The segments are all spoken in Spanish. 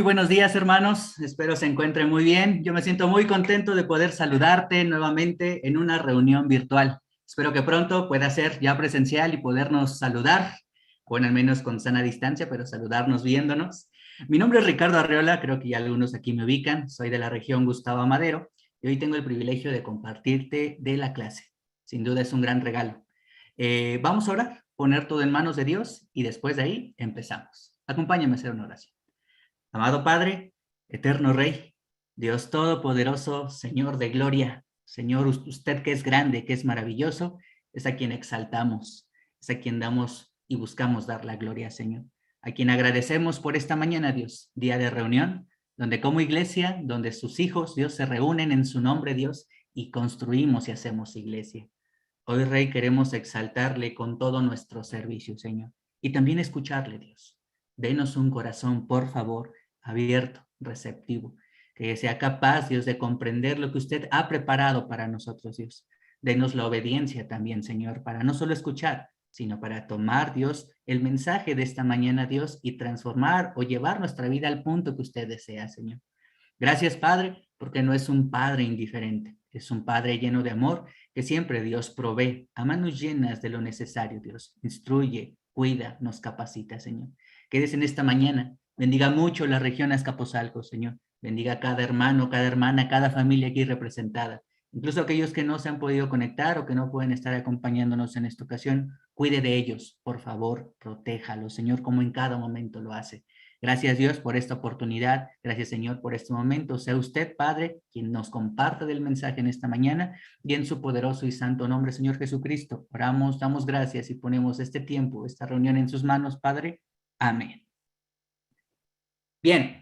Muy buenos días, hermanos. Espero se encuentren muy bien. Yo me siento muy contento de poder saludarte nuevamente en una reunión virtual. Espero que pronto pueda ser ya presencial y podernos saludar, bueno, al menos con sana distancia, pero saludarnos viéndonos. Mi nombre es Ricardo Arreola, creo que ya algunos aquí me ubican. Soy de la región Gustavo Amadero y hoy tengo el privilegio de compartirte de la clase. Sin duda es un gran regalo. Vamos a orar, poner todo en manos de Dios y después de ahí empezamos. Acompáñame a hacer una oración. Amado Padre, eterno Rey, Dios Todopoderoso, Señor de gloria, Señor, usted que es grande, que es maravilloso, es a quien exaltamos, es a quien damos y buscamos dar la gloria, Señor. A quien agradecemos por esta mañana, Dios, día de reunión, donde como iglesia, donde sus hijos, Dios, se reúnen en su nombre, Dios, y construimos y hacemos iglesia. Hoy, Rey, queremos exaltarle con todo nuestro servicio, Señor, y también escucharle, Dios. Denos un corazón, por favor, abierto, receptivo, que sea capaz, Dios, de comprender lo que usted ha preparado para nosotros, Dios. Denos la obediencia también, Señor, para no solo escuchar, sino para tomar, Dios, el mensaje de esta mañana, Dios, y transformar o llevar nuestra vida al punto que usted desea, Señor. Gracias, Padre, porque no es un Padre indiferente, es un Padre lleno de amor que siempre Dios provee a manos llenas de lo necesario, Dios. Instruye, cuida, nos capacita, Señor. Quédese en esta mañana. Bendiga mucho la región Azcapotzalco, Señor. Bendiga a cada hermano, cada hermana, cada familia aquí representada. Incluso aquellos que no se han podido conectar o que no pueden estar acompañándonos en esta ocasión, cuide de ellos, por favor, protéjalos, Señor, como en cada momento lo hace. Gracias, Dios, por esta oportunidad. Gracias, Señor, por este momento. Sea usted, Padre, quien nos comparte del mensaje en esta mañana y en su poderoso y santo nombre, Señor Jesucristo. Oramos, damos gracias y ponemos este tiempo, esta reunión en sus manos, Padre. Amén. Bien,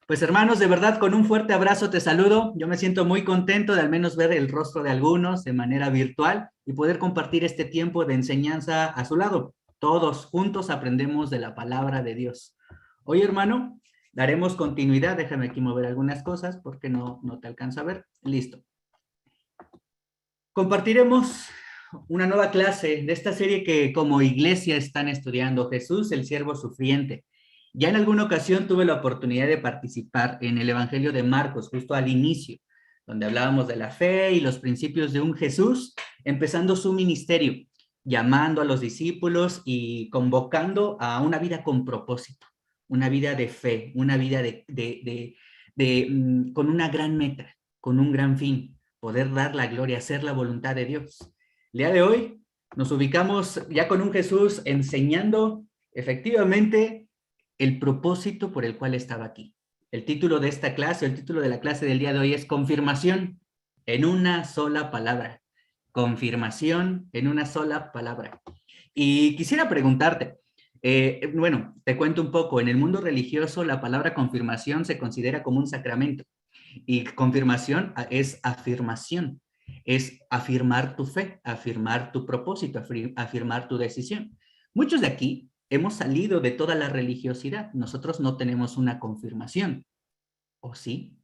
pues hermanos, de verdad, con un fuerte abrazo te saludo. Yo me siento muy contento de al menos ver el rostro de algunos de manera virtual y poder compartir este tiempo de enseñanza a su lado. Todos juntos aprendemos de la palabra de Dios. Hoy, hermano, daremos continuidad. Déjame aquí mover algunas cosas porque no te alcanzo a ver. Listo. Compartiremos una nueva clase de esta serie que como iglesia están estudiando, Jesús, el siervo sufriente. Ya en alguna ocasión tuve la oportunidad de participar en el Evangelio de Marcos, justo al inicio, donde hablábamos de la fe y los principios de un Jesús, empezando su ministerio, llamando a los discípulos y convocando a una vida con propósito, una vida de fe, una vida con una gran meta, con un gran fin, poder dar la gloria, hacer la voluntad de Dios. El día de hoy nos ubicamos ya con un Jesús enseñando efectivamente el propósito por el cual estaba aquí. El título de esta clase, el título de la clase del día de hoy es Confirmación en una sola palabra. Confirmación en una sola palabra. Y quisiera preguntarte, bueno, te cuento un poco, en el mundo religioso la palabra confirmación se considera como un sacramento. Y confirmación es afirmación, es afirmar tu fe, afirmar tu propósito, afirmar tu decisión. Muchos de aquí hemos salido de toda la religiosidad. Nosotros no tenemos una confirmación. ¿O sí?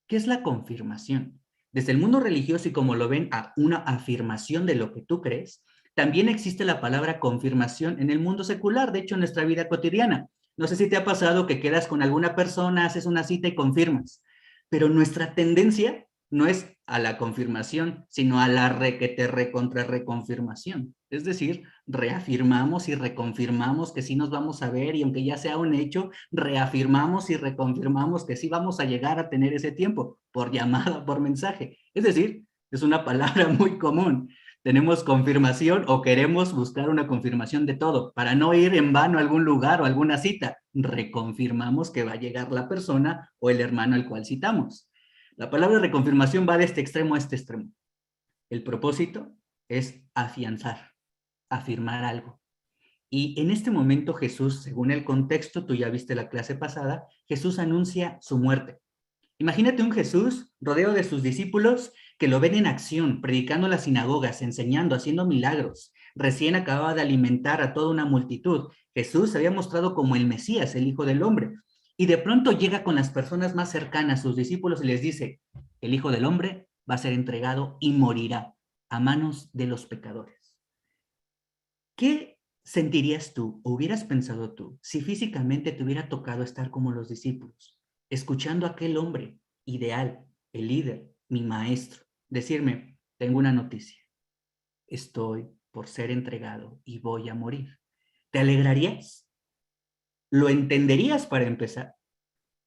¿Qué es la confirmación? Desde el mundo religioso y como lo ven a una afirmación de lo que tú crees, también existe la palabra confirmación en el mundo secular, de hecho en nuestra vida cotidiana. No sé si te ha pasado que quedas con alguna persona, haces una cita y confirmas, pero nuestra tendencia no es a la confirmación, sino a la requete recontra reconfirmación. Es decir, reafirmamos y reconfirmamos que sí nos vamos a ver y aunque ya sea un hecho, reafirmamos y reconfirmamos que sí vamos a llegar a tener ese tiempo por llamada, por mensaje. Es decir, es una palabra muy común. Tenemos confirmación o queremos buscar una confirmación de todo para no ir en vano a algún lugar o a alguna cita. Reconfirmamos que va a llegar la persona o el hermano al cual citamos. La palabra reconfirmación va de este extremo a este extremo. El propósito es afianzar, afirmar algo. Y en este momento Jesús, según el contexto, tú ya viste la clase pasada, Jesús anuncia su muerte. Imagínate un Jesús rodeado de sus discípulos que lo ven en acción, predicando en las sinagogas, enseñando, haciendo milagros. Recién acababa de alimentar a toda una multitud. Jesús se había mostrado como el Mesías, el Hijo del Hombre. Y de pronto llega con las personas más cercanas, sus discípulos, y les dice, el Hijo del Hombre va a ser entregado y morirá a manos de los pecadores. ¿Qué sentirías tú, o hubieras pensado tú, si físicamente te hubiera tocado estar como los discípulos, escuchando a aquel hombre ideal, el líder, mi maestro, decirme, tengo una noticia, estoy por ser entregado y voy a morir? ¿Te alegrarías? ¿Lo entenderías para empezar?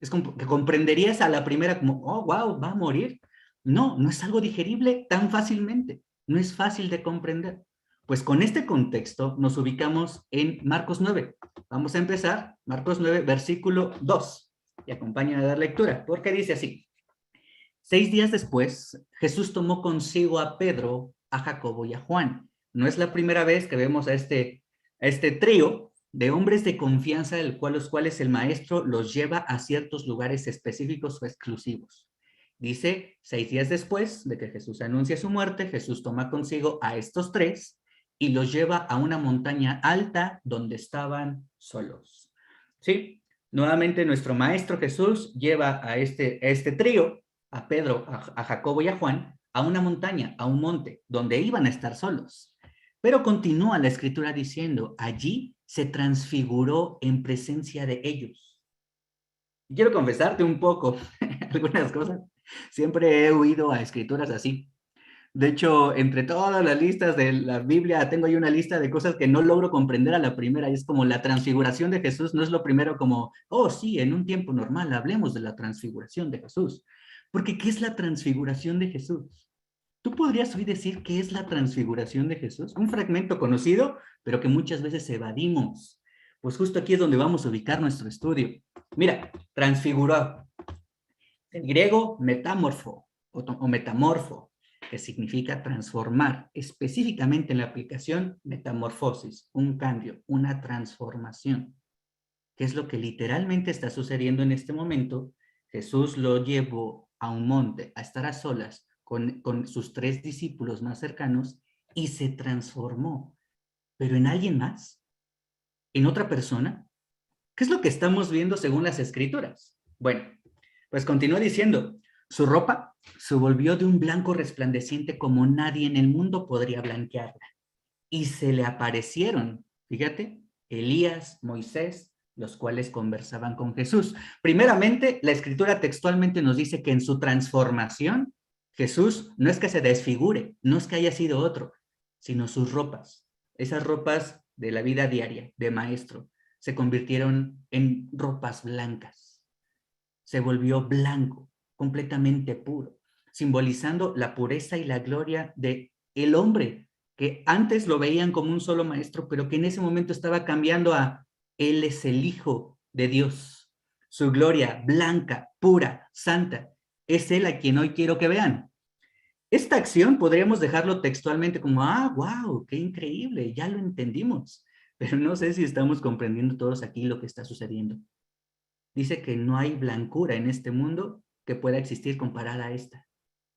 Es como que comprenderías a la primera como, oh, wow, va a morir. No, no es algo digerible tan fácilmente. No es fácil de comprender. Pues con este contexto nos ubicamos en Marcos 9. Vamos a empezar, Marcos 9, versículo 2. Y acompáñame a dar lectura, porque dice así. 6 días después, Jesús tomó consigo a Pedro, a Jacobo y a Juan. No es la primera vez que vemos a este trío de hombres de confianza, los cuales el maestro los lleva a ciertos lugares específicos o exclusivos. Dice, 6 días después de que Jesús anuncia su muerte, Jesús toma consigo a estos tres y los lleva a una montaña alta donde estaban solos. ¿Sí? Nuevamente nuestro maestro Jesús lleva a este trío, a Pedro, a Jacobo y a Juan, a una montaña, a un monte, donde iban a estar solos. Pero continúa la escritura diciendo, allí se transfiguró en presencia de ellos. Quiero confesarte un poco algunas cosas. Siempre he oído a escrituras así. De hecho, entre todas las listas de la Biblia, tengo ahí una lista de cosas que no logro comprender a la primera. Y es como la transfiguración de Jesús, no es lo primero como, oh sí, en un tiempo normal hablemos de la transfiguración de Jesús. Porque ¿qué es la transfiguración de Jesús? ¿Tú podrías hoy decir qué es la transfiguración de Jesús? Un fragmento conocido, pero que muchas veces evadimos. Pues justo aquí es donde vamos a ubicar nuestro estudio. Mira, transfiguró. El griego metamorfo o metamorfo, que significa transformar, específicamente en la aplicación metamorfosis, un cambio, una transformación, que es lo que literalmente está sucediendo en este momento. Jesús lo llevó a un monte, a estar a solas con sus tres discípulos más cercanos y se transformó. ¿Pero en alguien más? ¿En otra persona? ¿Qué es lo que estamos viendo según las escrituras? Bueno, pues continúa diciendo, su ropa se volvió de un blanco resplandeciente como nadie en el mundo podría blanquearla. Y se le aparecieron, fíjate, Elías, Moisés, los cuales conversaban con Jesús. Primeramente, la escritura textualmente nos dice que en su transformación, Jesús no es que se desfigure, no es que haya sido otro, sino sus ropas, esas ropas de la vida diaria, de maestro, se convirtieron en ropas blancas. Se volvió blanco, completamente puro, simbolizando la pureza y la gloria de el hombre, que antes lo veían como un solo maestro, pero que en ese momento estaba cambiando a Él es el Hijo de Dios. Su gloria blanca, pura, santa, es Él a quien hoy quiero que vean. Esta acción podríamos dejarlo textualmente como, ah, wow, qué increíble, ya lo entendimos, pero no sé si estamos comprendiendo todos aquí lo que está sucediendo. Dice que no hay blancura en este mundo que pueda existir comparada a esta.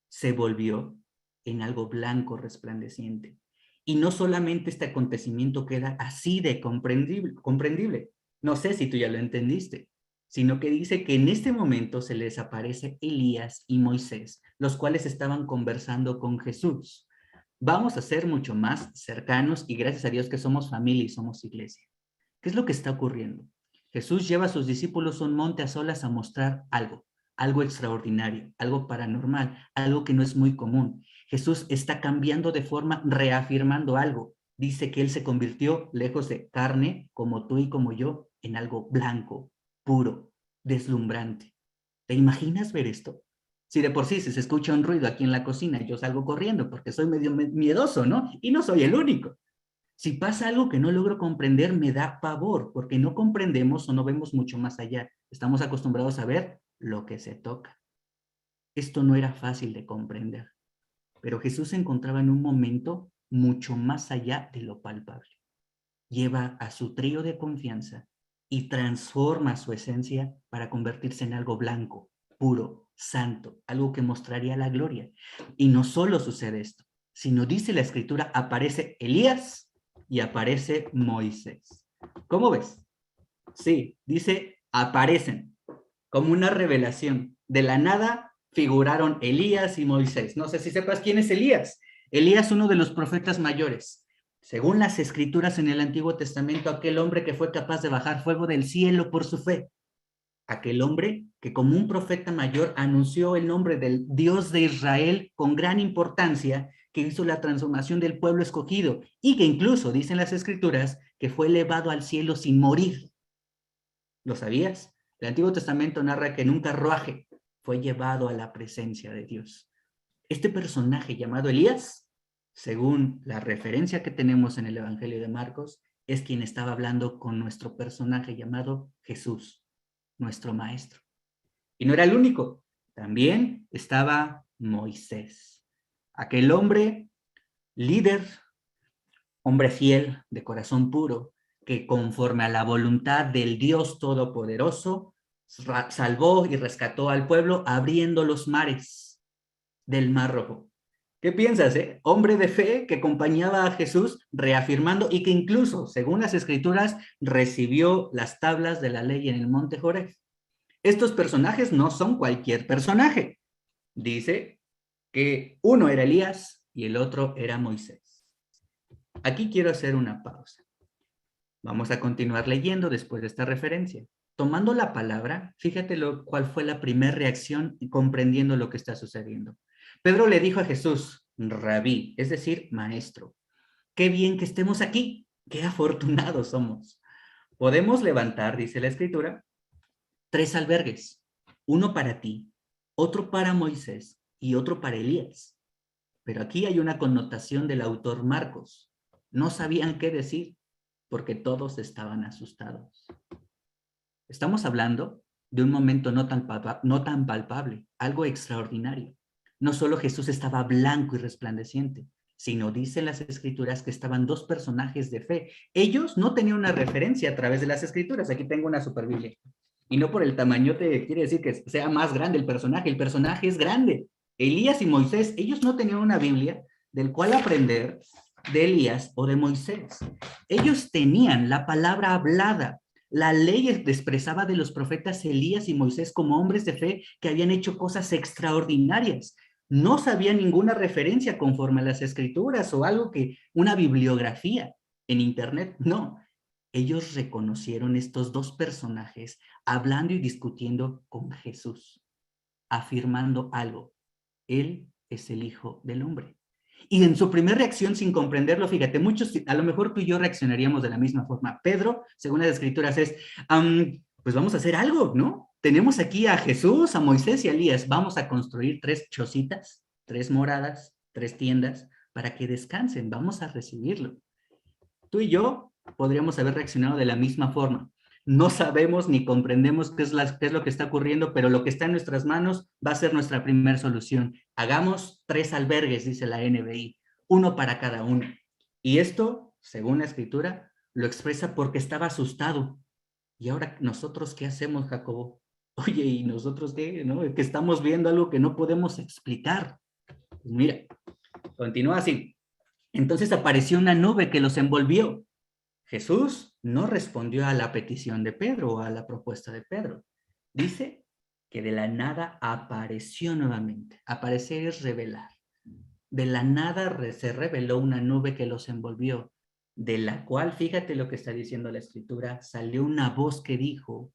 Se volvió en algo blanco resplandeciente. Y no solamente este acontecimiento queda así de comprendible. No sé si tú ya lo entendiste, sino que dice que en este momento se les aparece Elías y Moisés, los cuales estaban conversando con Jesús. Vamos a ser mucho más cercanos y gracias a Dios que somos familia y somos iglesia. ¿Qué es lo que está ocurriendo? Jesús lleva a sus discípulos a un monte a solas a mostrar algo extraordinario, algo paranormal, algo que no es muy común. Jesús está cambiando de forma, reafirmando algo. Dice que Él se convirtió, lejos de carne, como tú y como yo, en algo blanco, puro, deslumbrante. ¿Te imaginas ver esto? Si de por sí se escucha un ruido aquí en la cocina, yo salgo corriendo porque soy medio miedoso, ¿no? Y no soy el único. Si pasa algo que no logro comprender, me da pavor, porque no comprendemos o no vemos mucho más allá. Estamos acostumbrados a ver lo que se toca. Esto no era fácil de comprender, pero Jesús se encontraba en un momento mucho más allá de lo palpable. Lleva a su trío de confianza y transforma su esencia para convertirse en algo blanco, puro, santo, algo que mostraría la gloria. Y no solo sucede esto, sino dice la escritura, aparece Elías y aparece Moisés. ¿Cómo ves? Sí, dice aparecen como una revelación. De la nada figuraron Elías y Moisés. No sé si sepas quién es Elías. Elías, uno de los profetas mayores. Según las escrituras en el Antiguo Testamento, aquel hombre que fue capaz de bajar fuego del cielo por su fe, aquel hombre que como un profeta mayor anunció el nombre del Dios de Israel con gran importancia, que hizo la transformación del pueblo escogido y que incluso, dicen las escrituras, que fue elevado al cielo sin morir. ¿Lo sabías? El Antiguo Testamento narra que en un carruaje fue llevado a la presencia de Dios. Este personaje llamado Elías, según la referencia que tenemos en el Evangelio de Marcos, es quien estaba hablando con nuestro personaje llamado Jesús, nuestro maestro. Y no era el único, también estaba Moisés, aquel hombre líder, hombre fiel, de corazón puro, que conforme a la voluntad del Dios Todopoderoso, salvó y rescató al pueblo abriendo los mares del Mar Rojo. ¿Qué piensas, Hombre de fe que acompañaba a Jesús reafirmando y que incluso, según las escrituras, recibió las tablas de la ley en el monte Joreb. Estos personajes no son cualquier personaje. Dice que uno era Elías y el otro era Moisés. Aquí quiero hacer una pausa. Vamos a continuar leyendo después de esta referencia. Tomando la palabra, fíjate cuál fue la primera reacción y comprendiendo lo que está sucediendo. Pedro le dijo a Jesús, Rabí, es decir, maestro, qué bien que estemos aquí, qué afortunados somos. Podemos levantar, dice la escritura, 3 albergues, uno para ti, otro para Moisés y otro para Elías. Pero aquí hay una connotación del autor Marcos. No sabían qué decir porque todos estaban asustados. Estamos hablando de un momento no tan palpable, algo extraordinario. No solo Jesús estaba blanco y resplandeciente, sino dicen las escrituras que estaban 2 personajes de fe. Ellos no tenían una referencia a través de las escrituras. Aquí tengo una super Biblia. Y no por el tamaño te quiere decir que sea más grande el personaje es grande. Elías y Moisés, ellos no tenían una Biblia del cual aprender de Elías o de Moisés. Ellos tenían la palabra hablada. La ley expresaba de los profetas Elías y Moisés como hombres de fe que habían hecho cosas extraordinarias. No sabían ninguna referencia conforme a las escrituras o algo que una bibliografía en internet, no. Ellos reconocieron estos 2 personajes hablando y discutiendo con Jesús, afirmando algo. Él es el Hijo del Hombre. Y en su primera reacción, sin comprenderlo, fíjate, muchos, a lo mejor tú y yo reaccionaríamos de la misma forma. Pedro, según las escrituras, es, pues vamos a hacer algo, ¿no? Tenemos aquí a Jesús, a Moisés y a Elías. Vamos a construir 3 chocitas, 3 moradas, 3 tiendas, para que descansen. Vamos a recibirlo. Tú y yo podríamos haber reaccionado de la misma forma. No sabemos ni comprendemos qué es lo que está ocurriendo, pero lo que está en nuestras manos va a ser nuestra primera solución. Hagamos 3 albergues, dice la NBI, uno para cada uno. Y esto, según la escritura, lo expresa porque estaba asustado. Y ahora, ¿nosotros qué hacemos, Jacobo? Oye, ¿y nosotros qué? ¿No? Que estamos viendo algo que no podemos explicar. Pues mira, continúa así. Entonces apareció una nube que los envolvió. Jesús no respondió a la petición de Pedro o a la propuesta de Pedro. Dice que de la nada apareció nuevamente. Aparecer es revelar. De la nada se reveló una nube que los envolvió, de la cual, fíjate lo que está diciendo la escritura, salió una voz que dijo,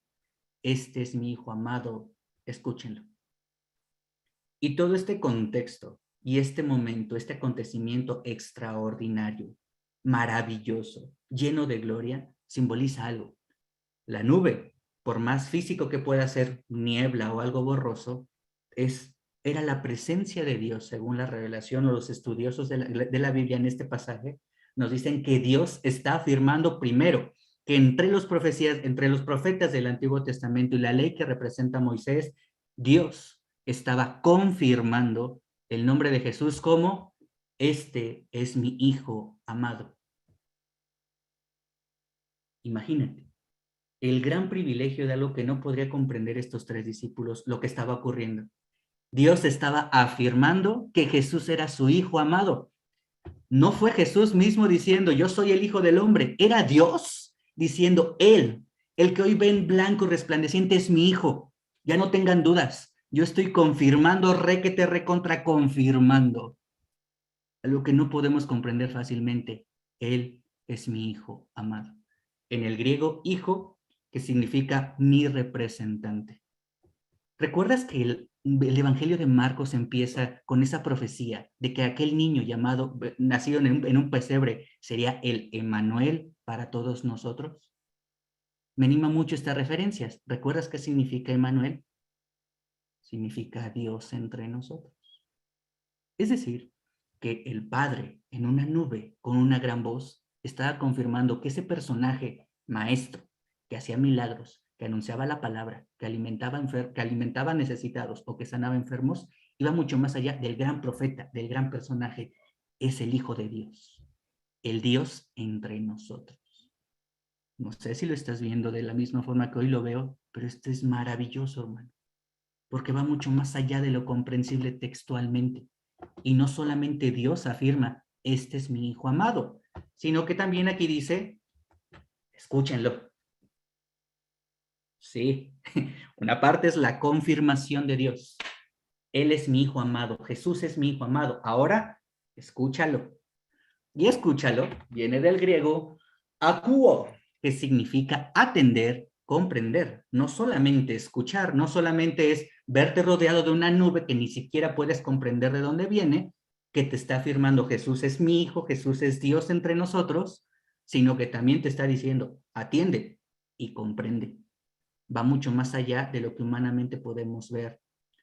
este es mi hijo amado, escúchenlo. Y todo este contexto y este momento, este acontecimiento extraordinario, maravilloso, lleno de gloria, simboliza algo. La nube, por más físico que pueda ser niebla o algo borroso, era la presencia de Dios, según la revelación o los estudiosos de la Biblia en este pasaje, nos dicen que Dios está afirmando primero que entre los profetas del Antiguo Testamento y la ley que representa a Moisés, Dios estaba confirmando el nombre de Jesús como, este es mi hijo amado. Imagínate, el gran privilegio de algo que no podría comprender estos 3 discípulos, lo que estaba ocurriendo. Dios estaba afirmando que Jesús era su hijo amado. No fue Jesús mismo diciendo, yo soy el hijo del hombre. Era Dios diciendo, él, el que hoy ven blanco y resplandeciente es mi hijo. Ya no tengan dudas. Yo estoy confirmando, recontra confirmando. Algo que no podemos comprender fácilmente. Él es mi hijo amado. En el griego, hijo, que significa mi representante. ¿Recuerdas que el Evangelio de Marcos empieza con esa profecía de que aquel niño llamado, nacido en un pesebre, sería el Emmanuel para todos nosotros? Me anima mucho estas referencias. ¿Recuerdas qué significa Emmanuel? Significa Dios entre nosotros. Es decir, que el Padre en una nube con una gran voz estaba confirmando que ese personaje maestro que hacía milagros, que anunciaba la palabra, que alimentaba necesitados o que sanaba enfermos, iba mucho más allá del gran profeta, del gran personaje. Es el Hijo de Dios, el Dios entre nosotros. No sé si lo estás viendo de la misma forma que hoy lo veo, pero esto es maravilloso, hermano, porque va mucho más allá de lo comprensible textualmente. Y no solamente Dios afirma, este es mi hijo amado, sino que también aquí dice, escúchenlo. Sí, una parte es la confirmación de Dios. Él es mi hijo amado, Jesús es mi hijo amado. Ahora, escúchalo. Y escúchalo viene del griego akuo, que significa atender, comprender. No solamente escuchar, no solamente es verte rodeado de una nube que ni siquiera puedes comprender de dónde viene, que te está afirmando Jesús es mi hijo, Jesús es Dios entre nosotros, sino que también te está diciendo atiende y comprende. Va mucho más allá de lo que humanamente podemos ver.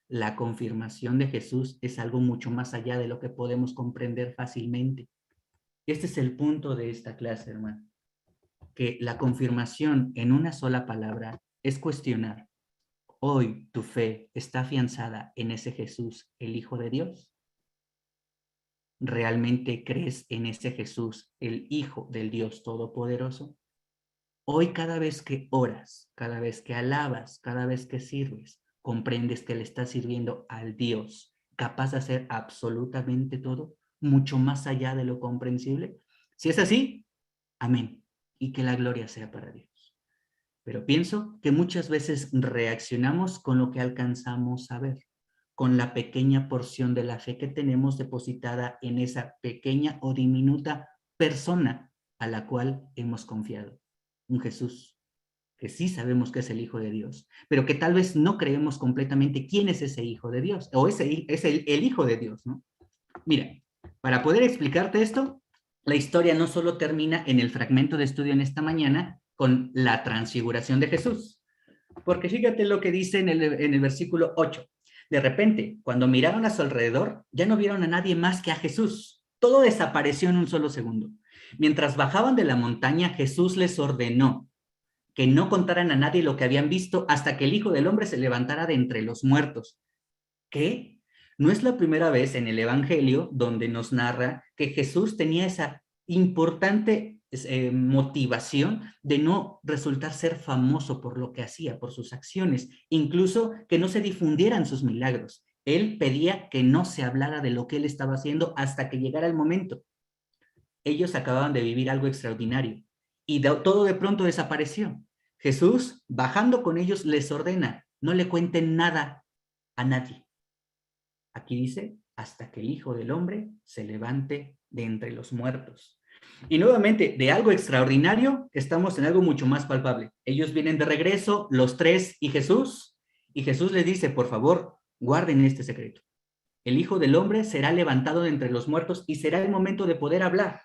La confirmación de Jesús es algo mucho más allá de lo que podemos comprender fácilmente. Este es el punto de esta clase, hermano, que la confirmación en una sola palabra es cuestionar. ¿Hoy tu fe está afianzada en ese Jesús, el Hijo de Dios? ¿Realmente crees en ese Jesús, el Hijo del Dios Todopoderoso? Hoy cada vez que oras, cada vez que alabas, cada vez que sirves, comprendes que le estás sirviendo al Dios capaz de hacer absolutamente todo, mucho más allá de lo comprensible. Si es así, amén. Y que la gloria sea para Dios. Pero pienso que muchas veces reaccionamos con lo que alcanzamos a ver, con la pequeña porción de la fe que tenemos depositada en esa pequeña o diminuta persona a la cual hemos confiado. Un Jesús que sí sabemos que es el Hijo de Dios, pero que tal vez no creemos completamente quién es ese Hijo de Dios, o es el Hijo de Dios, ¿no? Mira, para poder explicarte esto, la historia no solo termina en el fragmento de estudio en esta mañana con la transfiguración de Jesús, porque fíjate lo que dice en el versículo 8. De repente, cuando miraron a su alrededor, ya no vieron a nadie más que a Jesús. Todo desapareció en un solo segundo. Mientras bajaban de la montaña, Jesús les ordenó que no contaran a nadie lo que habían visto hasta que el Hijo del Hombre se levantara de entre los muertos. ¿Qué? No es la primera vez en el Evangelio donde nos narra que Jesús tenía esa importante motivación de no resultar ser famoso por lo que hacía, por sus acciones, incluso que no se difundieran sus milagros. Él pedía que no se hablara de lo que él estaba haciendo hasta que llegara el momento. Ellos acababan de vivir algo extraordinario y todo de pronto desapareció. Jesús, bajando con ellos, les ordena, no le cuenten nada a nadie. Aquí dice, hasta que el Hijo del Hombre se levante de entre los muertos. Y nuevamente, de algo extraordinario, estamos en algo mucho más palpable. Ellos vienen de regreso, los tres y Jesús les dice, por favor, guarden este secreto. El Hijo del Hombre será levantado de entre los muertos y será el momento de poder hablar.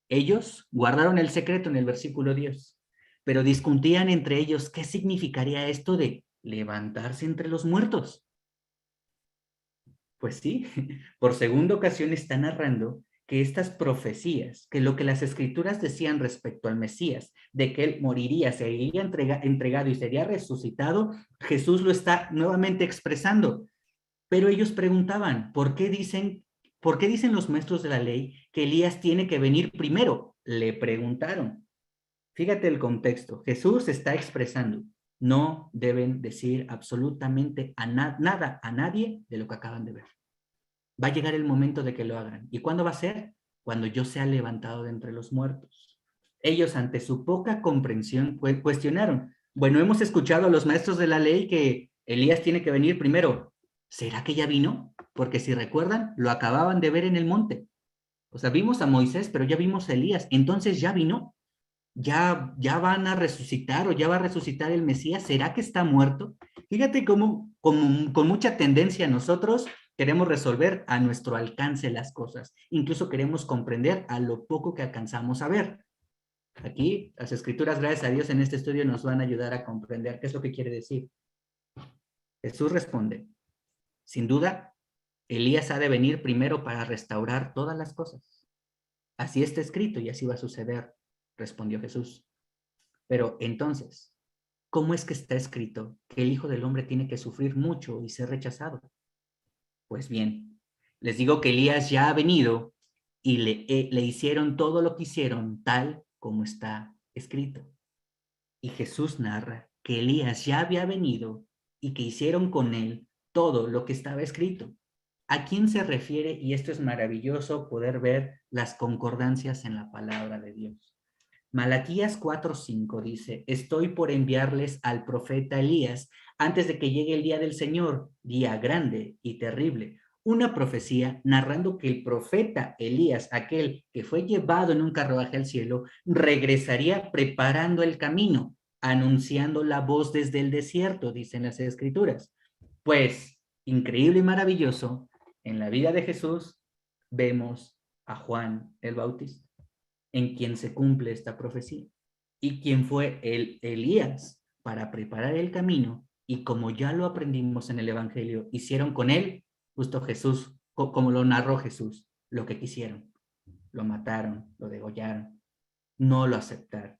Ellos guardaron el secreto en el versículo 10, pero discutían entre ellos qué significaría esto de levantarse entre los muertos. Pues sí, por segunda ocasión está narrando que estas profecías, que lo que las escrituras decían respecto al Mesías, de que él moriría, sería entregado y sería resucitado, Jesús lo está nuevamente expresando. Pero ellos preguntaban, ¿por qué dicen los maestros de la ley que Elías tiene que venir primero? Le preguntaron. Fíjate el contexto. Jesús está expresando, no deben decir absolutamente nada a nadie de lo que acaban de ver. Va a llegar el momento de que lo hagan. ¿Y cuándo va a ser? Cuando yo sea levantado de entre los muertos. Ellos, ante su poca comprensión, cuestionaron. Bueno, hemos escuchado a los maestros de la ley que Elías tiene que venir primero. ¿Será que ya vino? Porque si recuerdan, lo acababan de ver en el monte. O sea, vimos a Moisés, pero ya vimos a Elías. Entonces ya vino, ya van a resucitar o ya va a resucitar el Mesías. ¿Será que está muerto? Fíjate cómo con mucha tendencia nosotros queremos resolver a nuestro alcance las cosas. Incluso queremos comprender a lo poco que alcanzamos a ver. Aquí las escrituras, gracias a Dios, en este estudio nos van a ayudar a comprender qué es lo que quiere decir. Jesús responde, sin duda, Elías ha de venir primero para restaurar todas las cosas. Así está escrito y así va a suceder, respondió Jesús. Pero entonces, ¿cómo es que está escrito que el Hijo del Hombre tiene que sufrir mucho y ser rechazado? Pues bien, les digo que Elías ya ha venido y le hicieron todo lo que hicieron tal como está escrito. Y Jesús narra que Elías ya había venido y que hicieron con él todo lo que estaba escrito. ¿A quién se refiere? Y esto es maravilloso poder ver las concordancias en la palabra de Dios. Malaquías 4:5 dice, estoy por enviarles al profeta Elías antes de que llegue el día del Señor, día grande y terrible. Una profecía narrando que el profeta Elías, aquel que fue llevado en un carruaje al cielo, regresaría preparando el camino, anunciando la voz desde el desierto, dicen las Escrituras. Pues, increíble y maravilloso, en la vida de Jesús vemos a Juan el Bautista, en quien se cumple esta profecía, y quien fue el Elías para preparar el camino, y como ya lo aprendimos en el Evangelio, hicieron con él, justo Jesús, como lo narró Jesús, lo que quisieron. Lo mataron, lo degollaron, no lo aceptaron.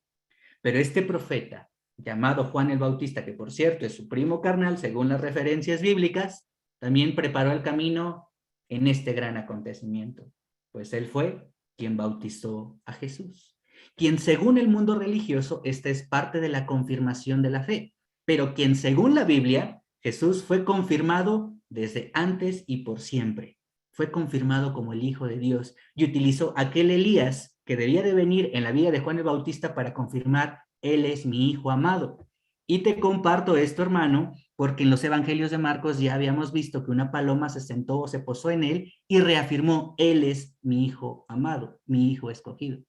Pero este profeta, llamado Juan el Bautista, que por cierto es su primo carnal, según las referencias bíblicas, también preparó el camino en este gran acontecimiento, pues él fue quien bautizó a Jesús, quien según el mundo religioso, esta es parte de la confirmación de la fe, pero quien según la Biblia, Jesús fue confirmado desde antes y por siempre. Fue confirmado como el Hijo de Dios y utilizó aquel Elías que debía de venir en la vida de Juan el Bautista para confirmar, él es mi Hijo amado. Y te comparto esto, hermano, porque en los evangelios de Marcos ya habíamos visto que una paloma se sentó o se posó en él y reafirmó, él es mi Hijo amado, mi Hijo escogido.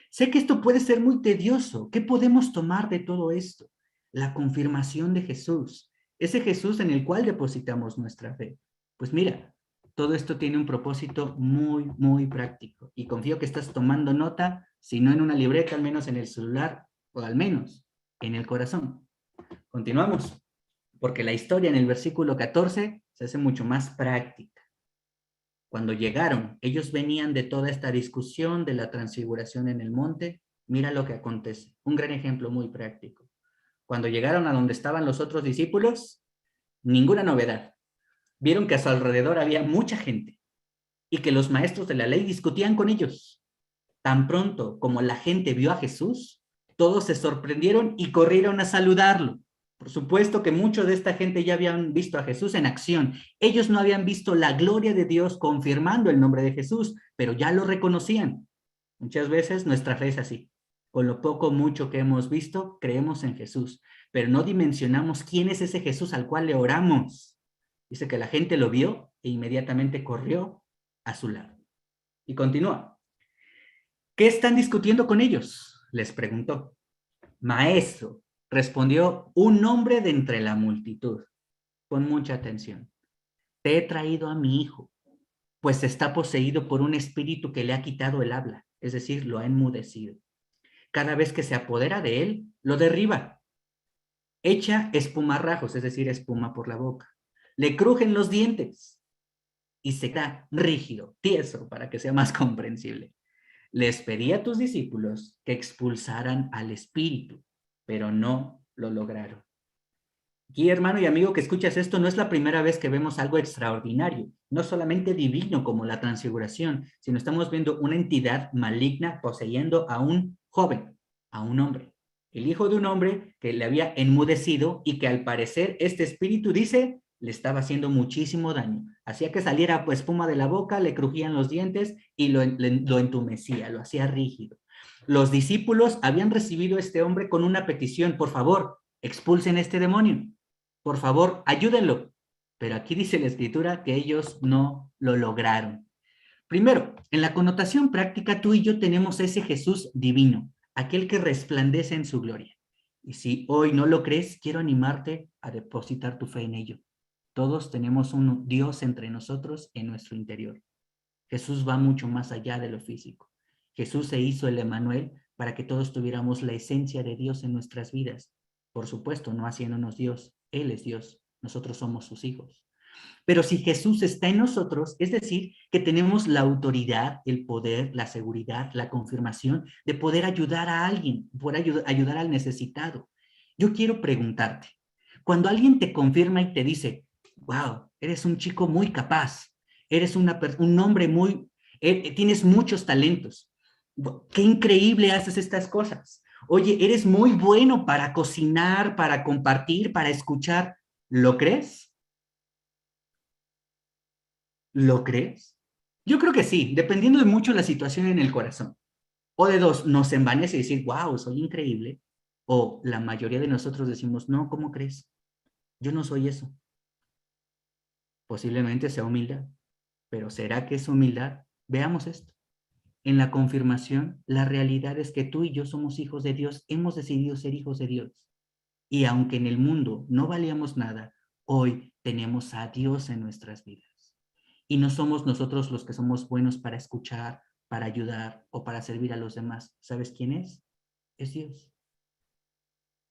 Sé que esto puede ser muy tedioso. ¿Qué podemos tomar de todo esto? La confirmación de Jesús, ese Jesús en el cual depositamos nuestra fe. Pues mira, todo esto tiene un propósito muy, muy práctico y confío que estás tomando nota, si no en una libreta, al menos en el celular o al menos en el corazón. Continuamos, porque la historia en el versículo 14 se hace mucho más práctica. Cuando llegaron, ellos venían de toda esta discusión de la transfiguración en el monte. Mira lo que acontece. Un gran ejemplo muy práctico. Cuando llegaron a donde estaban los otros discípulos, ninguna novedad. Vieron que a su alrededor había mucha gente y que los maestros de la ley discutían con ellos. Tan pronto como la gente vio a Jesús, todos se sorprendieron y corrieron a saludarlo. Por supuesto que muchos de esta gente ya habían visto a Jesús en acción. Ellos no habían visto la gloria de Dios confirmando el nombre de Jesús, pero ya lo reconocían. Muchas veces nuestra fe es así. Con lo poco o mucho que hemos visto, creemos en Jesús, pero no dimensionamos quién es ese Jesús al cual le oramos. Dice que la gente lo vio e inmediatamente corrió a su lado. Y continúa. ¿Qué están discutiendo con ellos? Les preguntó. Maestro, respondió un hombre de entre la multitud. Pon mucha atención. Te he traído a mi hijo, pues está poseído por un espíritu que le ha quitado el habla, es decir, lo ha enmudecido. Cada vez que se apodera de él, lo derriba. Echa espumarrajos, es decir, espuma por la boca. Le crujen los dientes y se queda rígido, tieso, para que sea más comprensible. Les pedí a tus discípulos que expulsaran al espíritu, pero no lo lograron. Aquí, hermano y amigo que escuchas esto, no es la primera vez que vemos algo extraordinario, no solamente divino como la transfiguración, sino estamos viendo una entidad maligna poseyendo a un joven, a un hombre, el hijo de un hombre que le había enmudecido y que al parecer este espíritu, dice, le estaba haciendo muchísimo daño. Hacía que saliera espuma de la boca, le crujían los dientes y lo entumecía, lo hacía rígido. Los discípulos habían recibido a este hombre con una petición, por favor, expulsen este demonio. Por favor, ayúdenlo. Pero aquí dice la escritura que ellos no lo lograron. Primero, en la connotación práctica, tú y yo tenemos ese Jesús divino, aquel que resplandece en su gloria. Y si hoy no lo crees, quiero animarte a depositar tu fe en ello. Todos tenemos un Dios entre nosotros en nuestro interior. Jesús va mucho más allá de lo físico. Jesús se hizo el Emmanuel para que todos tuviéramos la esencia de Dios en nuestras vidas. Por supuesto, no haciéndonos Dios. Él es Dios. Nosotros somos sus hijos. Pero si Jesús está en nosotros, es decir, que tenemos la autoridad, el poder, la seguridad, la confirmación de poder ayudar a alguien, poder ayudar al necesitado. Yo quiero preguntarte, cuando alguien te confirma y te dice, wow, eres un chico muy capaz, eres un hombre muy, tienes muchos talentos, qué increíble haces estas cosas. Oye, eres muy bueno para cocinar, para compartir, para escuchar. ¿Lo crees? ¿Lo crees? Yo creo que sí, dependiendo de mucho la situación en el corazón. O de dos, nos envanece decir, wow, soy increíble. O la mayoría de nosotros decimos, no, ¿cómo crees? Yo no soy eso. Posiblemente sea humildad, pero ¿será que es humildad? Veamos esto. En la confirmación, la realidad es que tú y yo somos hijos de Dios, hemos decidido ser hijos de Dios. Y aunque en el mundo no valíamos nada, hoy tenemos a Dios en nuestras vidas. Y no somos nosotros los que somos buenos para escuchar, para ayudar o para servir a los demás. ¿Sabes quién es? Es Dios.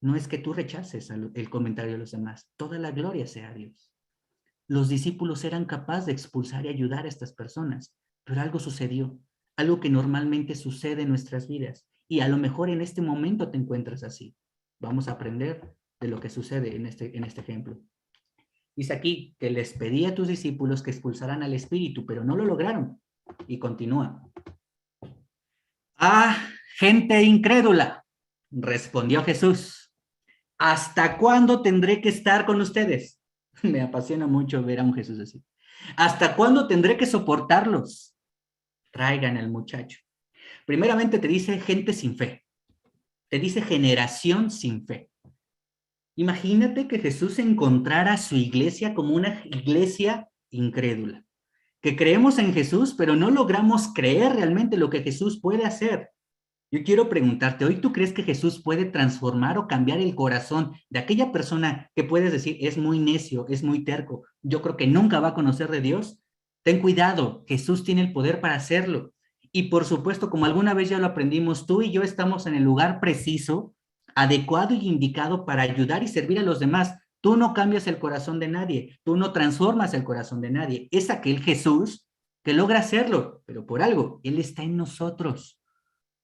No es que tú rechaces el comentario de los demás. Toda la gloria sea a Dios. Los discípulos eran capaces de expulsar y ayudar a estas personas, pero algo sucedió, algo que normalmente sucede en nuestras vidas. Y a lo mejor en este momento te encuentras así. Vamos a aprender de lo que sucede en este ejemplo. Dice aquí que les pedí a tus discípulos que expulsaran al espíritu, pero no lo lograron. Y continúa. Ah, gente incrédula, respondió Jesús. ¿Hasta cuándo tendré que estar con ustedes? Me apasiona mucho ver a un Jesús así. ¿Hasta cuándo tendré que soportarlos? Traigan al muchacho. Primeramente te dice gente sin fe. Te dice generación sin fe. Imagínate que Jesús encontrara su iglesia como una iglesia incrédula, que creemos en Jesús, pero no logramos creer realmente lo que Jesús puede hacer. Yo quiero preguntarte, ¿hoy tú crees que Jesús puede transformar o cambiar el corazón de aquella persona que puedes decir es muy necio, es muy terco? Yo creo que nunca va a conocer de Dios. Ten cuidado, Jesús tiene el poder para hacerlo. Y por supuesto, como alguna vez ya lo aprendimos, tú y yo estamos en el lugar preciso, adecuado y indicado para ayudar y servir a los demás. Tú no cambias el corazón de nadie, tú no transformas el corazón de nadie. Es aquel Jesús que logra hacerlo, pero por algo, Él está en nosotros.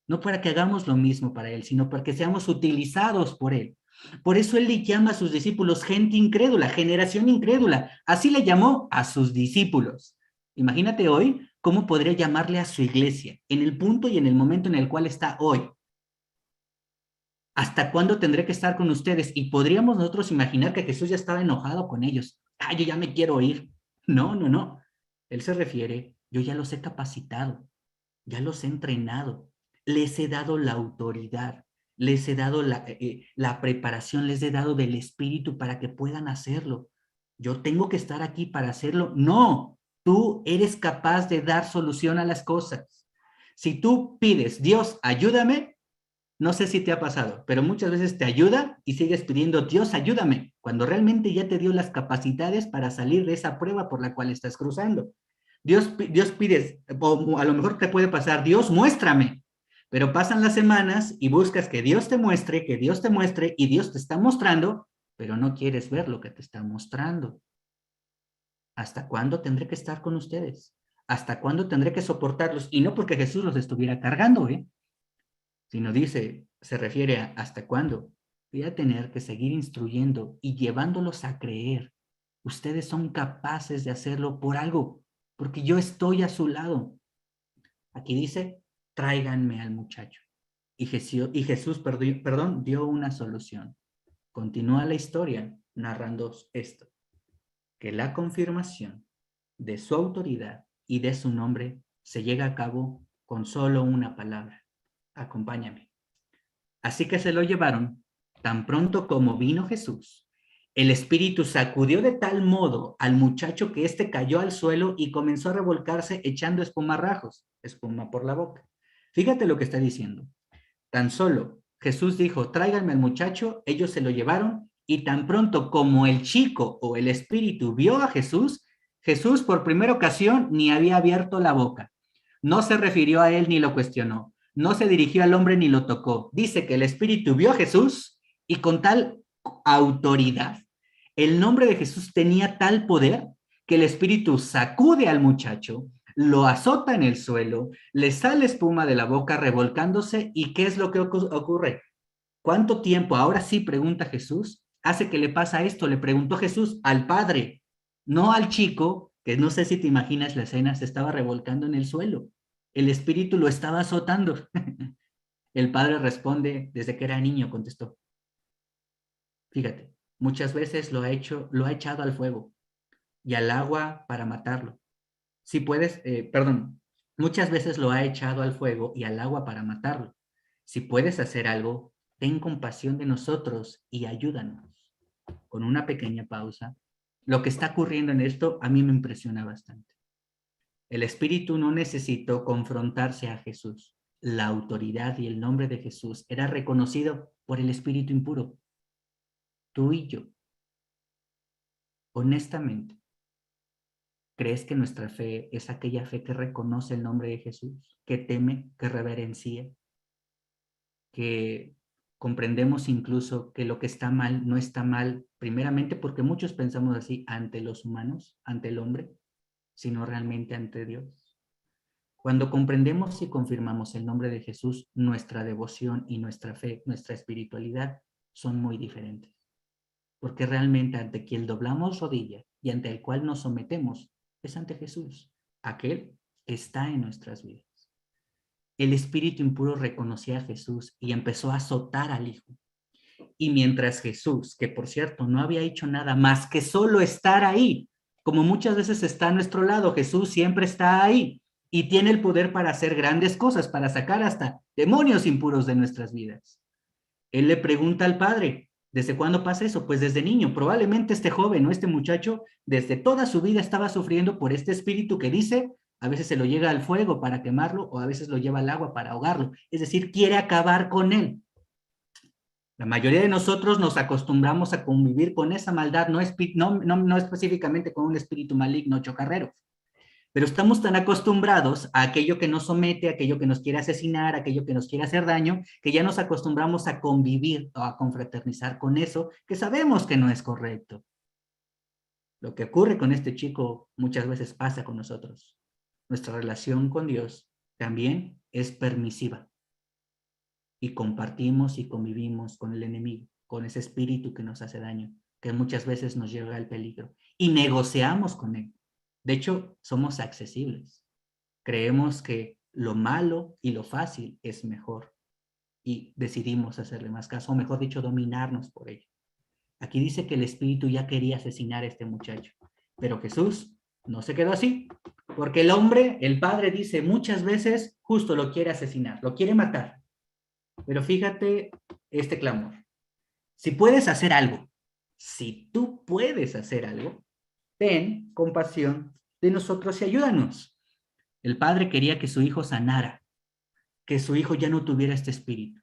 No para que hagamos lo mismo para Él, sino para que seamos utilizados por Él. Por eso Él le llama a sus discípulos gente incrédula, generación incrédula. Así le llamó a sus discípulos. Imagínate hoy cómo podría llamarle a su iglesia, en el punto y en el momento en el cual está hoy. ¿Hasta cuándo tendré que estar con ustedes? Y podríamos nosotros imaginar que Jesús ya estaba enojado con ellos. Ah, yo ya me quiero ir. No, no, no. Él se refiere, yo ya los he capacitado, ya los he entrenado, les he dado la autoridad, les he dado la preparación, les he dado del Espíritu para que puedan hacerlo. Yo tengo que estar aquí para hacerlo. No, tú eres capaz de dar solución a las cosas. Si tú pides, Dios, ayúdame, no sé si te ha pasado, pero muchas veces te ayuda y sigues pidiendo, Dios, ayúdame, cuando realmente ya te dio las capacidades para salir de esa prueba por la cual estás cruzando. Dios pides, o a lo mejor te puede pasar, Dios, muéstrame, pero pasan las semanas y buscas que Dios te muestre, que Dios te muestre y Dios te está mostrando, pero no quieres ver lo que te está mostrando. ¿Hasta cuándo tendré que estar con ustedes? ¿Hasta cuándo tendré que soportarlos? Y no porque Jesús los estuviera cargando, sino dice, se refiere a hasta cuándo. Voy a tener que seguir instruyendo y llevándolos a creer. Ustedes son capaces de hacerlo por algo, porque yo estoy a su lado. Aquí dice, tráiganme al muchacho. Y Jesús, perdón, dio una solución. Continúa la historia narrando esto, que la confirmación de su autoridad y de su nombre se llega a cabo con solo una palabra. Acompáñame. Así que se lo llevaron. Tan pronto como vino Jesús, El espíritu sacudió de tal modo al muchacho que éste cayó al suelo y comenzó a revolcarse echando espumarajos, espuma por la boca. Fíjate lo que está diciendo. Tan solo Jesús dijo, tráiganme al muchacho, ellos se lo llevaron y tan pronto como el chico o el espíritu vio a Jesús, Jesús por primera ocasión ni había abierto la boca. No se refirió a él ni lo cuestionó. No se dirigió al hombre ni lo tocó. Dice que el espíritu vio a Jesús y con tal autoridad, el nombre de Jesús tenía tal poder que el espíritu sacude al muchacho, lo azota en el suelo, le sale espuma de la boca revolcándose y ¿qué es lo que ocurre? ¿Cuánto tiempo? Ahora sí, pregunta Jesús, hace que le pasa esto. Le preguntó Jesús al padre, no al chico, que no sé si te imaginas la escena, se estaba revolcando en el suelo. El espíritu lo estaba azotando. El padre responde, desde que era niño, contestó. Fíjate, muchas veces lo ha echado al fuego y al agua para matarlo. Si puedes, muchas veces lo ha echado al fuego y al agua para matarlo. Si puedes hacer algo, ten compasión de nosotros y ayúdanos. Con una pequeña pausa, lo que está ocurriendo en esto a mí me impresiona bastante. El Espíritu no necesitó confrontarse a Jesús. La autoridad y el nombre de Jesús era reconocido por el Espíritu impuro. Tú y yo, honestamente, ¿crees que nuestra fe es aquella fe que reconoce el nombre de Jesús, que teme, que reverencia, que comprendemos incluso que lo que está mal no está mal, primeramente porque muchos pensamos así ante los humanos, ante el hombre, sino realmente ante Dios? Cuando comprendemos y confirmamos el nombre de Jesús, nuestra devoción y nuestra fe, nuestra espiritualidad son muy diferentes. Porque realmente ante quien doblamos rodilla y ante el cual nos sometemos es ante Jesús, aquel que está en nuestras vidas. El espíritu impuro reconocía a Jesús y empezó a azotar al Hijo. Y mientras Jesús, que por cierto no había hecho nada más que solo estar ahí, como muchas veces está a nuestro lado, Jesús siempre está ahí y tiene el poder para hacer grandes cosas, para sacar hasta demonios impuros de nuestras vidas. Él le pregunta al Padre, ¿desde cuándo pasa eso? Pues desde niño. Probablemente este joven o este muchacho desde toda su vida estaba sufriendo por este espíritu que dice, a veces se lo llega al fuego para quemarlo o a veces lo lleva al agua para ahogarlo. Es decir, quiere acabar con él. La mayoría de nosotros nos acostumbramos a convivir con esa maldad, no específicamente con un espíritu maligno chocarrero, pero estamos tan acostumbrados a aquello que nos somete, a aquello que nos quiere asesinar, a aquello que nos quiere hacer daño, que ya nos acostumbramos a convivir o a confraternizar con eso que sabemos que no es correcto. Lo que ocurre con este chico muchas veces pasa con nosotros. Nuestra relación con Dios también es permisiva y compartimos y convivimos con el enemigo, con ese espíritu que nos hace daño, que muchas veces nos lleva al peligro y negociamos con él. De hecho, somos accesibles. Creemos que lo malo y lo fácil es mejor y decidimos hacerle más caso, o mejor dicho, dominarnos por ello. Aquí dice que el espíritu ya quería asesinar a este muchacho, pero Jesús no se quedó así, porque el hombre, el padre dice muchas veces, justo lo quiere asesinar, lo quiere matar. Pero fíjate este clamor. Si puedes hacer algo, si tú puedes hacer algo, ten compasión de nosotros y ayúdanos. El padre quería que su hijo sanara, que su hijo ya no tuviera este espíritu.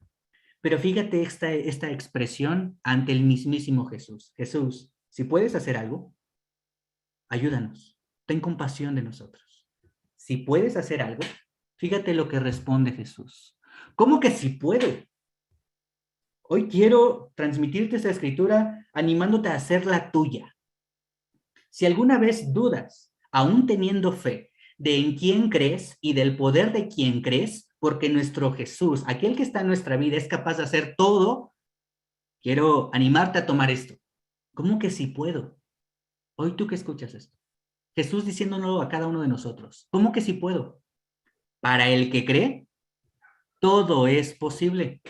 Pero fíjate esta expresión ante el mismísimo Jesús. Jesús, si puedes hacer algo, ayúdanos. Ten compasión de nosotros. Si puedes hacer algo, fíjate lo que responde Jesús. ¿Cómo que si puedo? Hoy quiero transmitirte esta escritura animándote a hacer la tuya. Si alguna vez dudas, aún teniendo fe, de en quién crees y del poder de quién crees, porque nuestro Jesús, aquel que está en nuestra vida, es capaz de hacer todo, quiero animarte a tomar esto. ¿Cómo que si puedo? Hoy tú que escuchas esto. Jesús diciéndonos a cada uno de nosotros. ¿Cómo que si puedo? Para el que cree, todo es posible.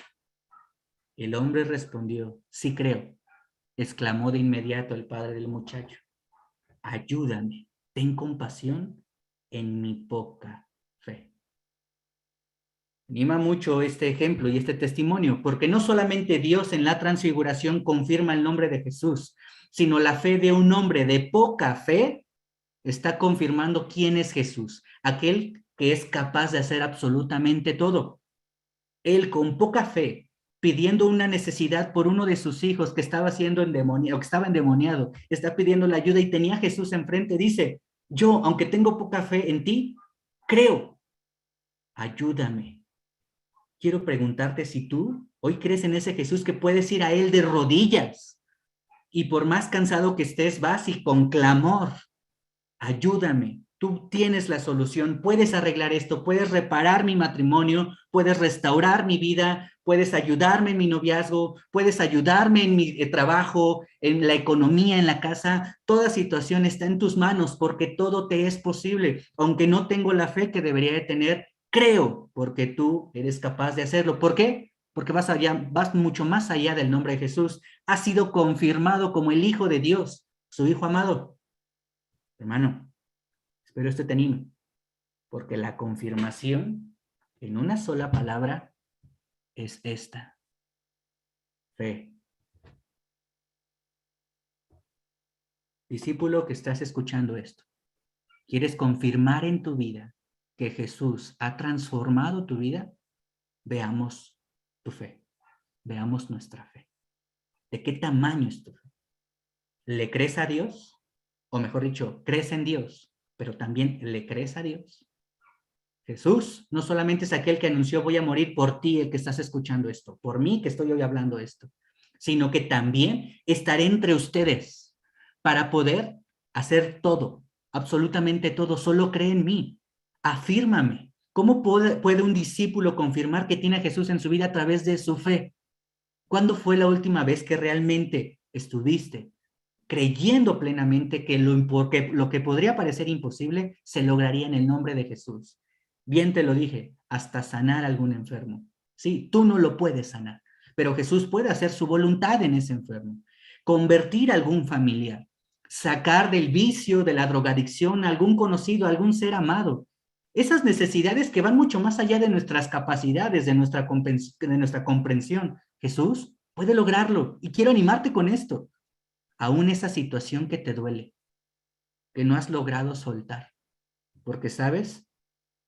El hombre respondió, sí creo. Exclamó de inmediato el padre del muchacho. Ayúdame, ten compasión en mi poca fe. Anima mucho este ejemplo y este testimonio, porque no solamente Dios en la transfiguración confirma el nombre de Jesús, sino la fe de un hombre de poca fe está confirmando quién es Jesús, aquel que es capaz de hacer absolutamente todo. Él con poca fe, pidiendo una necesidad por uno de sus hijos que estaba siendo endemoniado, que estaba endemoniado, está pidiendo la ayuda y tenía a Jesús enfrente, dice, yo, aunque tengo poca fe en ti, creo, ayúdame. Quiero preguntarte si tú hoy crees en ese Jesús que puedes ir a él de rodillas y por más cansado que estés, vas y con clamor, ayúdame, tú tienes la solución, puedes arreglar esto, puedes reparar mi matrimonio, puedes restaurar mi vida, puedes ayudarme en mi noviazgo, puedes ayudarme en mi trabajo, en la economía, en la casa, toda situación está en tus manos porque todo te es posible, aunque no tengo la fe que debería de tener, creo, porque tú eres capaz de hacerlo. ¿Por qué? Porque vas allá, vas mucho más allá del nombre de Jesús, has sido confirmado como el Hijo de Dios, su Hijo amado. Hermano, espero esto te anime, porque la confirmación en una sola palabra es esta: fe. Discípulo que estás escuchando esto, ¿quieres confirmar en tu vida que Jesús ha transformado tu vida? Veamos tu fe, veamos nuestra fe. ¿De qué tamaño es tu fe? ¿Le crees a Dios? O mejor dicho, ¿crees en Dios, pero también le crees a Dios? Jesús no solamente es aquel que anunció voy a morir por ti, el que estás escuchando esto, por mí que estoy hoy hablando esto, sino que también estaré entre ustedes para poder hacer todo, absolutamente todo. Solo cree en mí, afírmame. ¿Cómo puede un discípulo confirmar que tiene a Jesús en su vida a través de su fe? ¿Cuándo fue la última vez que realmente estuviste creyendo plenamente que lo que podría parecer imposible se lograría en el nombre de Jesús? Bien te lo dije, hasta sanar a algún enfermo. Sí, tú no lo puedes sanar, pero Jesús puede hacer su voluntad en ese enfermo, convertir a algún familiar, sacar del vicio, de la drogadicción a algún conocido, a algún ser amado. Esas necesidades que van mucho más allá de nuestras capacidades, de nuestra comprensión. Jesús puede lograrlo y quiero animarte con esto. Aún esa situación que te duele, que no has logrado soltar. Porque, ¿sabes?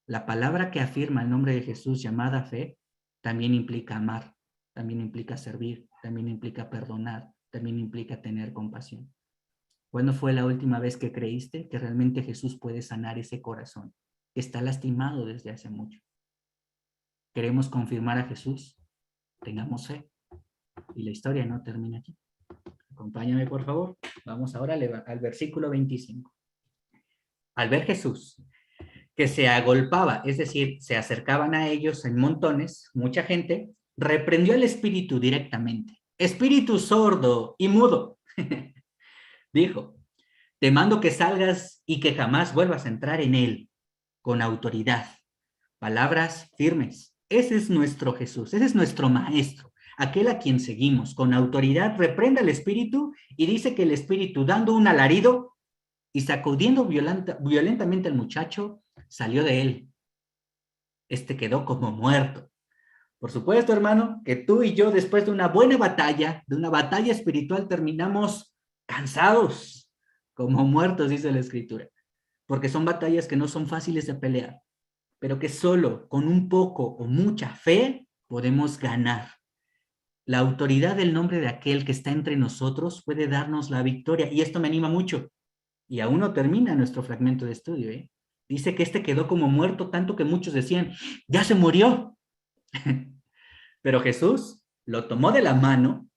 La palabra que afirma el nombre de Jesús llamada fe, también implica amar, también implica servir, también implica perdonar, también implica tener compasión. ¿Cuándo fue la última vez que creíste que realmente Jesús puede sanar ese corazón que está lastimado desde hace mucho? ¿Queremos confirmar a Jesús? Tengamos fe. Y la historia no termina aquí. Acompáñame, por favor. Vamos ahora al versículo 25. Al ver Jesús que se agolpaba, es decir, se acercaban a ellos en montones, mucha gente, reprendió al espíritu directamente. Espíritu sordo y mudo, dijo, te mando que salgas y que jamás vuelvas a entrar en él, con autoridad. Palabras firmes. Ese es nuestro Jesús, ese es nuestro maestro, aquel a quien seguimos. Con autoridad reprende al espíritu y dice que el espíritu, dando un alarido y sacudiendo violentamente al muchacho, salió de él. Este quedó como muerto. Por supuesto, hermano, que tú y yo, después de una buena batalla, de una batalla espiritual, terminamos cansados, como muertos, dice la Escritura, porque son batallas que no son fáciles de pelear, pero que solo con un poco o mucha fe podemos ganar. La autoridad del nombre de aquel que está entre nosotros puede darnos la victoria, y esto me anima mucho. Y aún no termina nuestro fragmento de estudio, ¿eh? Dice que este quedó como muerto, tanto que muchos decían, ya se murió. Pero Jesús lo tomó de la mano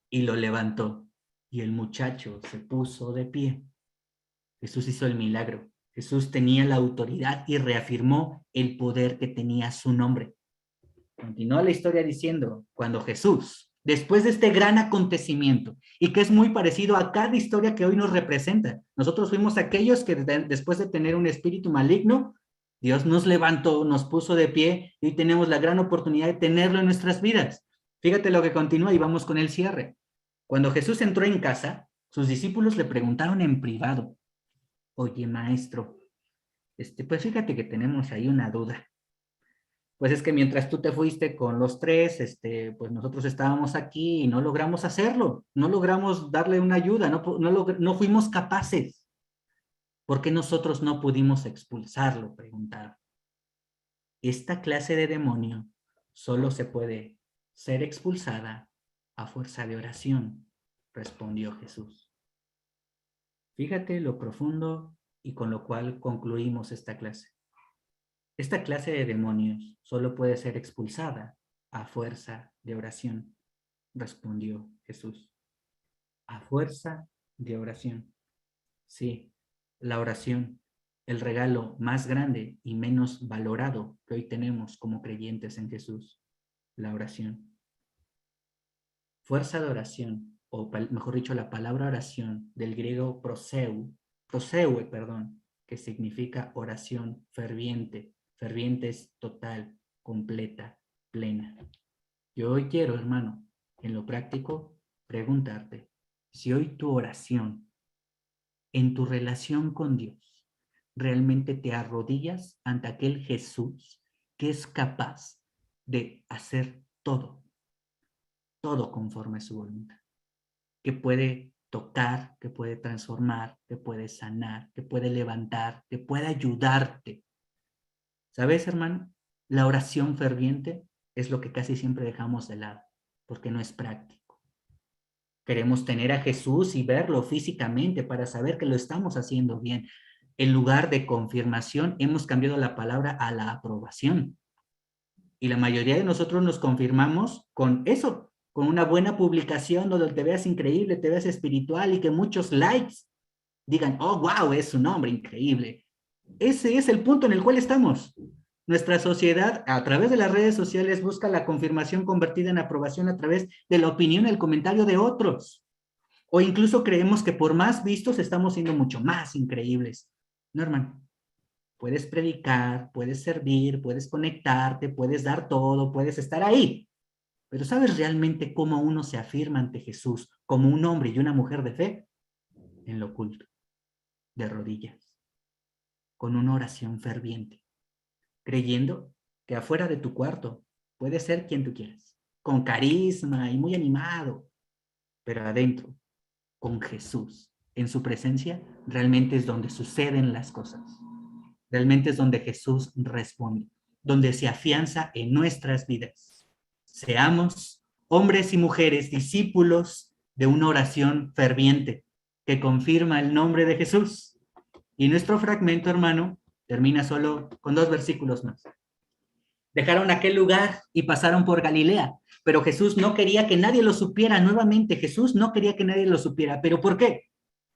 y lo levantó. Y el muchacho se puso de pie. Jesús hizo el milagro. Jesús tenía la autoridad y reafirmó el poder que tenía su nombre. Continúa la historia diciendo, cuando Jesús, después de este gran acontecimiento, y que es muy parecido a cada historia que hoy nos representa, nosotros fuimos aquellos que después de tener un espíritu maligno, Dios nos levantó, nos puso de pie y tenemos la gran oportunidad de tenerlo en nuestras vidas. Fíjate lo que continúa y vamos con el cierre. Cuando Jesús entró en casa, sus discípulos le preguntaron en privado, oye maestro, pues fíjate que tenemos ahí una duda. pues es que mientras tú te fuiste con los tres, pues nosotros estábamos aquí y no logramos hacerlo, no logramos darle una ayuda, no fuimos capaces. ¿Por qué nosotros no pudimos expulsarlo?, preguntaron. Esta clase de demonio solo se puede ser expulsada a fuerza de oración, respondió Jesús. Fíjate lo profundo y con lo cual concluimos esta clase. Esta clase de demonios solo puede ser expulsada a fuerza de oración, respondió Jesús. A fuerza de oración. Sí, la oración, el regalo más grande y menos valorado que hoy tenemos como creyentes en Jesús, la oración. Fuerza de oración, o mejor dicho, la palabra oración del griego proseue, que significa oración ferviente. Ferviente es total, completa, plena. Yo hoy quiero, hermano, en lo práctico, preguntarte si hoy tu oración, en tu relación con Dios, realmente te arrodillas ante aquel Jesús que es capaz de hacer todo conforme a su voluntad, que puede tocar, que puede transformar, que puede sanar, que puede levantar, que puede ayudarte. ¿Sabes, hermano? La oración ferviente es lo que casi siempre dejamos de lado, porque no es práctico. Queremos tener a Jesús y verlo físicamente para saber que lo estamos haciendo bien. En lugar de confirmación, hemos cambiado la palabra a la aprobación. Y la mayoría de nosotros nos confirmamos con eso, con una buena publicación donde te veas increíble, te veas espiritual y que muchos likes digan, oh, wow, es un hombre increíble. Ese es el punto en el cual estamos. Nuestra sociedad, a través de las redes sociales, busca la confirmación convertida en aprobación a través de la opinión y el comentario de otros. O incluso creemos que por más vistos estamos siendo mucho más increíbles. No, hermano. Puedes predicar, puedes servir, puedes conectarte, puedes dar todo, puedes estar ahí. Pero ¿sabes realmente cómo uno se afirma ante Jesús como un hombre y una mujer de fe? En lo oculto, de rodillas, con una oración ferviente, creyendo que afuera de tu cuarto puedes ser quien tú quieras, con carisma y muy animado, pero adentro, con Jesús, en su presencia, realmente es donde suceden las cosas. Realmente es donde Jesús responde, donde se afianza en nuestras vidas. Seamos hombres y mujeres discípulos de una oración ferviente que confirma el nombre de Jesús. Y nuestro fragmento, hermano, termina solo con 2 versículos más. Dejaron aquel lugar y pasaron por Galilea, pero Jesús no quería que nadie lo supiera. Nuevamente, Jesús no quería que nadie lo supiera. ¿Pero por qué?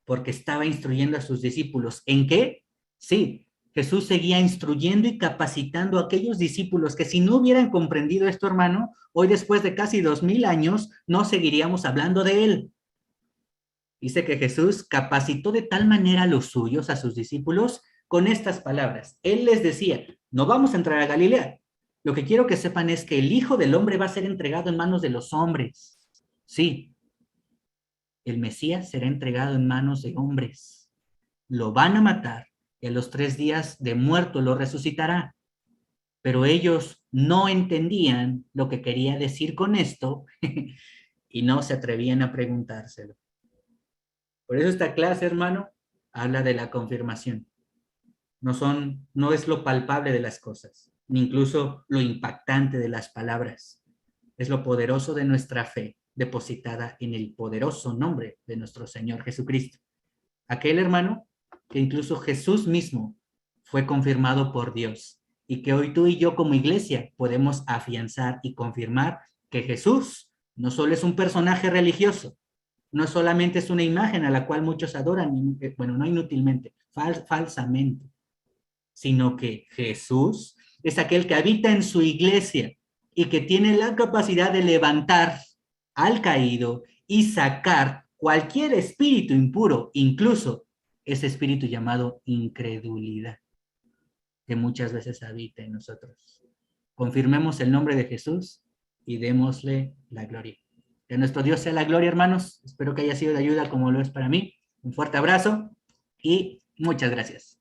Porque estaba instruyendo a sus discípulos. ¿En qué? Sí, Jesús seguía instruyendo y capacitando a aquellos discípulos que si no hubieran comprendido esto, hermano, hoy después de casi 2000 años, no seguiríamos hablando de él. Dice que Jesús capacitó de tal manera a los suyos, a sus discípulos, con estas palabras. Él les decía, no vamos a entrar a Galilea. Lo que quiero que sepan es que el Hijo del Hombre va a ser entregado en manos de los hombres. Sí, el Mesías será entregado en manos de hombres. Lo van a matar y a los 3 días de muerto lo resucitará. Pero ellos no entendían lo que quería decir con esto y no se atrevían a preguntárselo. Por eso esta clase, hermano, habla de la confirmación. No es lo palpable de las cosas, ni incluso lo impactante de las palabras. Es lo poderoso de nuestra fe, depositada en el poderoso nombre de nuestro Señor Jesucristo. Aquel hermano que incluso Jesús mismo fue confirmado por Dios y que hoy tú y yo como iglesia podemos afianzar y confirmar que Jesús no solo es un personaje religioso, no solamente es una imagen a la cual muchos adoran, bueno, no inútilmente, falsamente, sino que Jesús es aquel que habita en su iglesia y que tiene la capacidad de levantar al caído y sacar cualquier espíritu impuro, incluso ese espíritu llamado incredulidad, que muchas veces habita en nosotros. Confirmemos el nombre de Jesús y démosle la gloria. Que nuestro Dios sea la gloria, hermanos. Espero que haya sido de ayuda como lo es para mí. Un fuerte abrazo y muchas gracias.